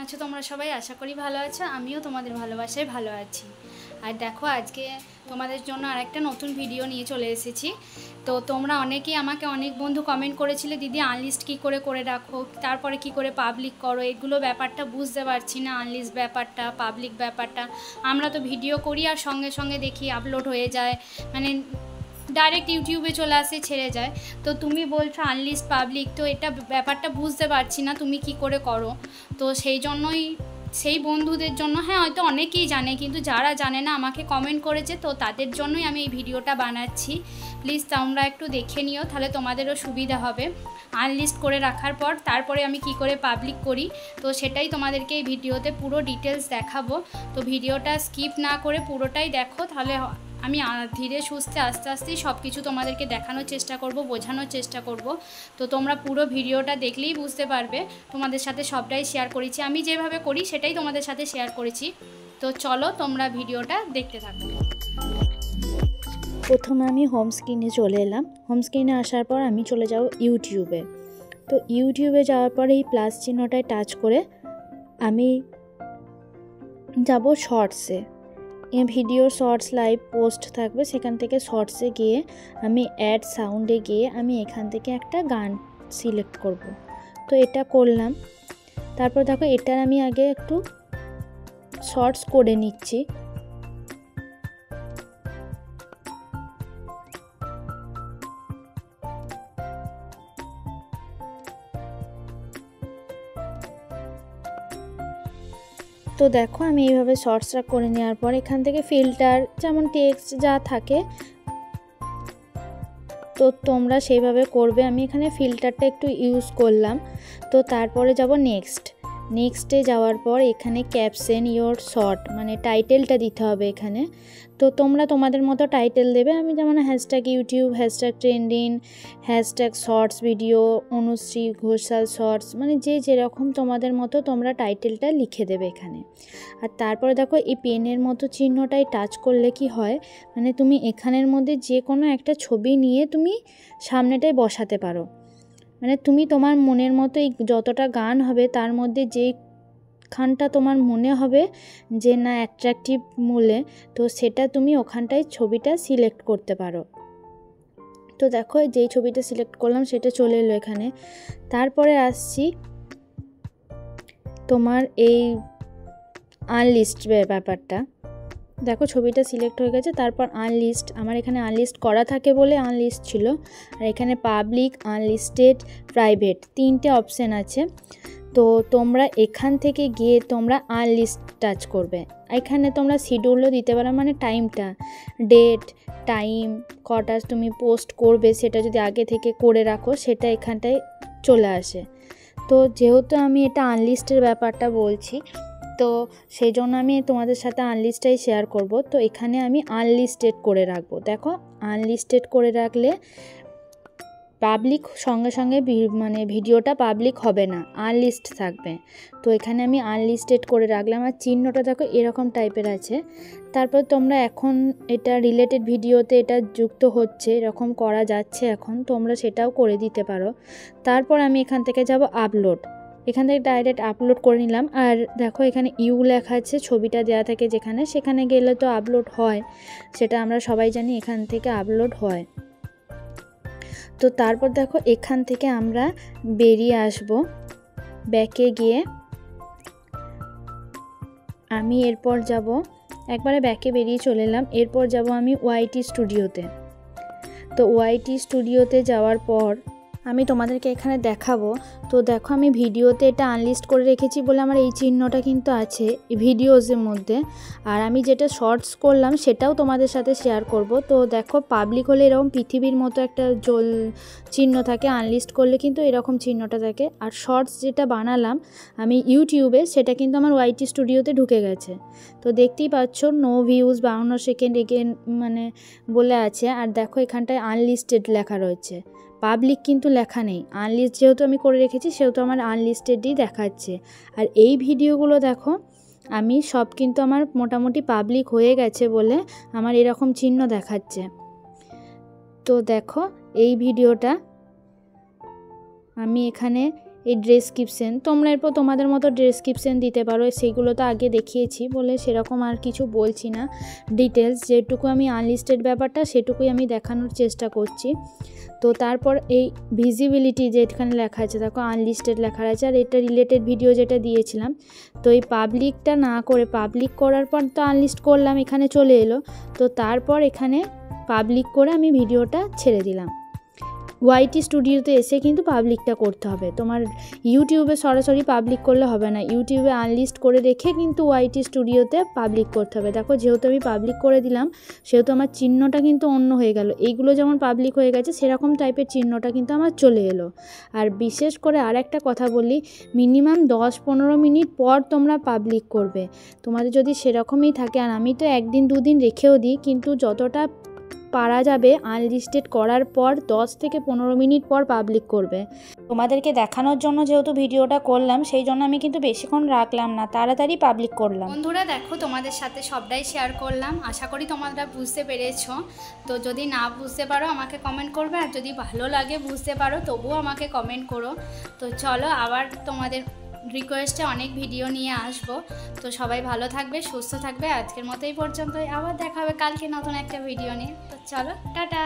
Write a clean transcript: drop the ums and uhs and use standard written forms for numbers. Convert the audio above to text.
আছো তোমরা সবাই? আশা করি ভালো আছো। আমিও তোমাদের ভালোবাসায় ভালো আছি। আর দেখো আজকে তোমাদের জন্য আরেকটা নতুন ভিডিও নিয়ে চলে এসেছি। তো তোমরা অনেকেই আমাকে অনেক বন্ধু কমেন্ট করেছিলে, দিদি আনলিস্ট কী করে রাখো, তারপরে কি করে পাবলিক করো, এগুলো ব্যাপারটা বুঝতে পারছি না। আনলিস্ট ব্যাপারটা, পাবলিক ব্যাপারটা, আমরা তো ভিডিও করি আর সঙ্গে সঙ্গে দেখি আপলোড হয়ে যায়, মানে ডাইরেক্ট ইউটিউবে চলে আসে, ছেড়ে যায়। তো তুমি বলছো আনলিস্ট পাবলিক, তো এটা ব্যাপারটা বুঝতে পারছি না তুমি কি করে করো। তো সেই জন্যই, সেই বন্ধুদের জন্য, হ্যাঁ হয়তো অনেকেই জানে, কিন্তু যারা জানে না আমাকে কমেন্ট করেছে, তো তাদের জন্যই আমি এই ভিডিওটা বানাচ্ছি। প্লিজ তোমরা একটু দেখে নিও, তাহলে তোমাদেরও সুবিধা হবে। আনলিস্ট করে রাখার পর তারপরে আমি কি করে পাবলিক করি, তো সেটাই তোমাদেরকে এই ভিডিওতে পুরো ডিটেলস দেখাবো। তো ভিডিওটা স্কিপ না করে পুরোটাই দেখো, তাহলে আমি ধীরে সুস্থে আস্তে আস্তেই সব কিছু তোমাদেরকে দেখানোর চেষ্টা করব, বোঝানোর চেষ্টা করব। তো তোমরা পুরো ভিডিওটা দেখলেই বুঝতে পারবে। তোমাদের সাথে সবটাই শেয়ার করেছি, আমি যেভাবে করি সেটাই তোমাদের সাথে শেয়ার করেছি। তো চলো তোমরা ভিডিওটা দেখতে থাকো। প্রথমে আমি হোম স্ক্রিনে চলে এলাম। হোম স্ক্রিনে আসার পর আমি চলে যাব ইউটিউবে। তো ইউটিউবে যাওয়ার পর এই প্লাস চিহ্নটায় টাচ করে আমি যাব শর্টসে। ভিডিও শর্টস লাইভ পোস্ট থাকবে, সেখান থেকে শর্টসে গিয়ে আমি অ্যাড সাউন্ডে গিয়ে আমি এখান থেকে একটা গান সিলেক্ট করব। তো এটা করলাম। তারপর দেখো এটার আমি আগে একটু শর্টস করে নিচ্ছি। তো দেখো আমি এইভাবে শর্টসটা করে নেওয়ার পর এখান থেকে ফিল্টার, যেমন টেক্সট যা থাকে, তো তোমরা সেইভাবে করবে। আমি এখানে ফিল্টারটা একটু ইউজ করলাম। তো তারপরে যাব নেক্সটে যাওয়ার পর এখানে ক্যাপশন ইয়োর শর্ট, মানে টাইটেলটা দিতে হবে এখানে। তো তোমরা তোমাদের মতো টাইটেল দেবে। আমি যেমন hashtag YouTube, hashtag trending, hashtag shorts video, Anushree Ghoshal shorts, মানে যে যেরকম তোমাদের মতো তোমরা টাইটেলটা লিখে দেবে এখানে। আর তারপরে দেখো এই পেনের মতো চিহ্নটাই টাচ করলে কি হয়, মানে তুমি এখানের মধ্যে যে কোনো একটা ছবি নিয়ে তুমি সামনেটায় বসাতে পারো। মানে তুমি তোমার মনের মতো এই যতটা গান হবে তার মধ্যে যেখানটা তোমার মনে হবে যে না অ্যাট্রাকটিভ মূলে, তো সেটা তুমি ওখানটায় ছবিটা সিলেক্ট করতে পারো। তো দেখো যেই ছবিটা সিলেক্ট করলাম সেটা চলে এলো এখানে। তারপরে আসছি তোমার এই আনলিস্ট ব্যাপারটা। দেখো ছবিটা সিলেক্ট হয়ে গেছে, তারপর আনলিস্ট, আমার এখানে আনলিস্ট করা থাকে বলে আনলিস্ট ছিল। আর এখানে পাবলিক, আনলিস্টেড, প্রাইভেট, তিনটে অপশান আছে। তো তোমরা এখান থেকে গিয়ে তোমরা আনলিস্ট টাচ করবে। এখানে তোমরা শিডিউলও দিতে পারো, মানে টাইমটা, ডেট, টাইম, কটা তুমি পোস্ট করবে সেটা যদি আগে থেকে করে রাখো সেটা এখানটায় চলে আসে। তো যেহেতু আমি এটা আনলিস্টের ব্যাপারটা বলছি, তো সেই জন্য আমি তোমাদের সাথে আনলিস্টটাই শেয়ার করব। তো এখানে আমি আনলিস্টেড করে রাখবো। দেখো আনলিস্টেড করে রাখলে পাবলিক সঙ্গে সঙ্গে মানে ভিডিওটা পাবলিক হবে না, আনলিস্ট থাকবে। তো এখানে আমি আনলিস্টেড করে রাখলাম। আর চিহ্নটা দেখো এরকম টাইপের আছে। তারপর তোমরা এখন এটা রিলেটেড ভিডিওতে এটা যুক্ত হচ্ছে, এরকম করা যাচ্ছে এখন, তোমরা সেটাও করে দিতে পারো। তারপর আমি এখান থেকে যাব আপলোড। এখান থেকে ডাইরেক্ট আপলোড করে নিলাম। আর দেখো এখানে ইউ লেখা আছে, ছবিটা দেওয়া থাকে যেখানে, সেখানে গেলে তো আপলোড হয়, সেটা আমরা সবাই জানি, এখান থেকে আপলোড হয়। তো তারপর দেখো এখান থেকে আমরা বেরিয়ে আসব, ব্যাকে গিয়ে আমি এরপর যাব, একবারে ব্যাকে বেরিয়ে চলে এলাম। এরপর যাব আমি ওয়াইটি স্টুডিওতে। তো ওয়াইটি স্টুডিওতে যাওয়ার পর আমি তোমাদেরকে এখানে দেখাবো। তো দেখো আমি ভিডিওতে এটা আনলিস্ট করে রেখেছি বলে আমার এই চিহ্নটা কিন্তু আছে ভিডিওসের মধ্যে। আর আমি যেটা শর্টস করলাম সেটাও তোমাদের সাথে শেয়ার করব। তো দেখো পাবলিক হলে এরকম পৃথিবীর মতো একটা জল চিহ্ন থাকে, আনলিস্ট করলে কিন্তু এরকম চিহ্নটা থাকে। আর শর্টস যেটা বানালাম আমি ইউটিউবে, সেটা কিন্তু আমার ওয়াইটি স্টুডিওতে ঢুকে গেছে। তো দেখতেই পাচ্ছ নো ভিউজ 52 সেকেন্ড এগেন মানে বলে আছে। আর দেখো এখানটায় আনলিস্টেড লেখা রয়েছে, পাবলিক কিন্তু লেখা নেই। আনলিস্ট যেহেতু আমি করে রেখেছি সেহেতু আমার আনলিস্টেডই দেখাচ্ছে। আর এই ভিডিওগুলো দেখো আমি সব কিন্তু আমার মোটামুটি পাবলিক হয়ে গেছে বলে আমার এরকম চিহ্ন দেখাচ্ছে। তো দেখো এই ভিডিওটা আমি এখানে এই ডেসক্রিপশন, তোমরা এরপর তোমাদের মতো ডেসক্রিপশন দিতে পারো, সেইগুলো তো আগে দেখিয়েছি বলে সেরকম আর কিছু বলছি না। ডিটেলস যেটুকু আমি আনলিস্টেড ব্যাপারটা সেটুকুই আমি দেখানোর চেষ্টা করছি। তো তারপর এই ভিজিবিলিটি যেখানে লেখা আছে দেখো আনলিস্টেড লেখা আছে, আর এটা রিলেটেড ভিডিও যেটা দিয়েছিলাম। তো এই পাবলিকটা না করে, পাবলিক করার পর তো আনলিস্ট করলাম, এখানে চলে এলো। তো তারপর এখানে পাবলিক করে আমি ভিডিওটা ছেড়ে দিলাম। ওয়াইটি স্টুডিওতে এসে কিন্তু পাবলিকটা করতে হবে, তোমার ইউটিউবে সরাসরি পাবলিক করলে হবে না, ইউটিউবে আনলিস্ট করে রেখে কিন্তু ওয়াইটি স্টুডিওতে পাবলিক করতে হবে। দেখো যেহেতু আমি পাবলিক করে দিলাম সেহেতু আমার চিহ্নটা কিন্তু অন্য হয়ে গেল, এইগুলো যেমন পাবলিক হয়ে গেছে সেরকম টাইপের চিহ্নটা কিন্তু আমার চলে এলো। আর বিশেষ করে আর একটা কথা বলি, মিনিমাম 10-15 মিনিট পর তোমরা পাবলিক করবে, তোমাদের যদি সেরকমই থাকে। আর আমি তো 1-2 দিন রেখেও দিই, কিন্তু যতটা পারা যাবে আনলিস্টেড করার পর 10 থেকে 15 মিনিট পর পাবলিক করবে। তোমাদেরকে দেখানোর জন্য যেহেতু ভিডিওটা করলাম সেই জন্য আমি কিন্তু বেশিক্ষণ রাখলাম না, তাড়াতাড়ি পাবলিক করলাম। বন্ধুরা দেখো তোমাদের সাথে সবটাই শেয়ার করলাম, আশা করি তোমরা বুঝতে পেরেছো। তো যদি না বুঝতে পারো আমাকে কমেন্ট করবে, আর যদি ভালো লাগে বুঝতে পারো তবুও আমাকে কমেন্ট করো। তো চলো আবার তোমাদের রিকোয়েস্টে অনেক ভিডিও নিয়ে আসবো। তো সবাই ভালো থাকবে, সুস্থ থাকবে। আজকের মতো এই পর্যন্তই, আবার দেখা হবে কালকে নতুন একটা ভিডিও নিয়ে। তো চলো টাটা।